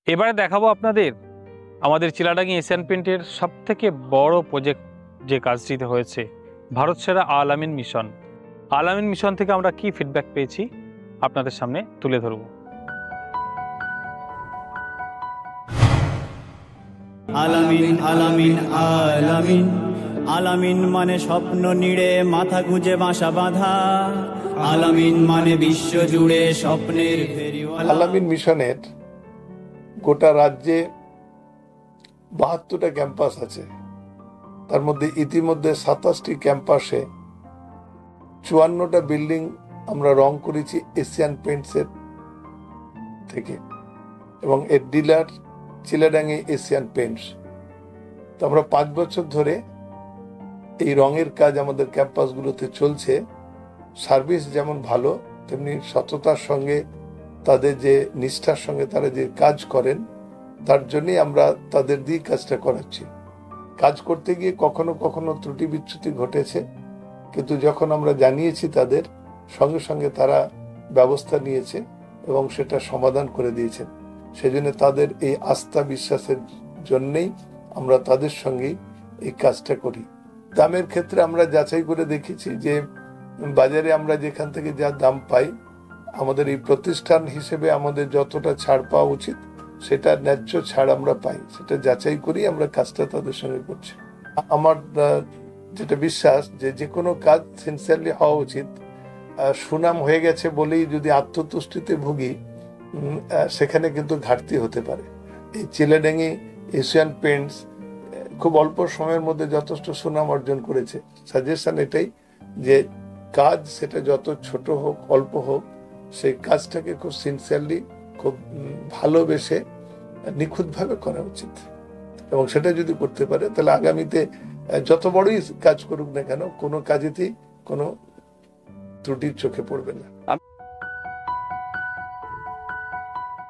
এবারে দেখাবো আপনাদের আমাদের চিলাডাঙ্গি এশিয়ান পেইন্টের সবথেকে বড় প্রজেক্ট যে কাজটিতে হয়েছে, ভারত সেরা আল আমিন মিশন। আল আমিন মিশন থেকে আমরা কি ফিডব্যাক পেয়েছি আপনাদের সামনে তুলে ধরব। আলামিন আলামিন আলামিন আলামিন মানে স্বপ্ন নিড়ে মাথা গুঁজে বাসা বাঁধা, আলামিন মানে বিশ্ব জুড়ে স্বপ্নের ফেরিওয়ালা। আলামিন মিশনের গোটা রাজ্যে 72টা ক্যাম্পাস আছে। তার মধ্যে ইতিমধ্যে 27টি ক্যাম্পাসে 54টা বিল্ডিং আমরা রং করেছি এশিয়ান পেইন্টসের থেকে, এবং এর ডিলার চিলাডাঙ্গি এশিয়ান পেইন্টস। তো আমরা 5 বছর ধরে এই রঙের কাজ আমাদের ক্যাম্পাসগুলোতে চলছে। সার্ভিস যেমন ভালো, তেমনি সততার সঙ্গে তাদের যে নিষ্ঠার সঙ্গে তারা যে কাজ করেন, তার জন্যই আমরা তাদের দিয়ে কাজটা করাচ্ছি। কাজ করতে গিয়ে কখনো কখনো ত্রুটি বিচ্যুতি ঘটেছে, কিন্তু যখন আমরা জানিয়েছি তাদের, সঙ্গে সঙ্গে তারা ব্যবস্থা নিয়েছে এবং সেটা সমাধান করে দিয়েছেন। সেজন্য তাদের এই আস্থা বিশ্বাসের জন্যেই আমরা তাদের সঙ্গেই এই কাজটা করি। দামের ক্ষেত্রে আমরা যাচাই করে দেখেছি যে বাজারে আমরা যেখান থেকে যা দাম পাই, আমাদের এই প্রতিষ্ঠান হিসেবে আমাদের যতটা ছাড় পাওয়া উচিত সেটা ন্যায্য ছাড় আমরা পাই। সেটা যাচাই করি আমরা কাজটা তাদের সঙ্গে করছি। আমার যেটা বিশ্বাস যে কোনো কাজ সিনসিয়ারলি হওয়া উচিত। সুনাম হয়ে গেছে বলেই যদি আত্মতুষ্টিতে ভুগি, সেখানে কিন্তু ঘাটতি হতে পারে। এই চিলাডাঙ্গি এশিয়ান পেইন্টস খুব অল্প সময়ের মধ্যে যথেষ্ট সুনাম অর্জন করেছে। সাজেশন এটাই যে কাজ সেটা যত ছোট হোক অল্প হোক, সেই কাজটাকে খুব সিনসিয়ারলি, খুব ভালোবেসে নিখুঁতভাবে করা উচিত। এবং সেটা যদি করতে পারে তাহলে আগামীতে যত বড়ই কাজ করুক না কেন, কোনো কাজেতেই কোনো ত্রুটির চোখে পড়বে না।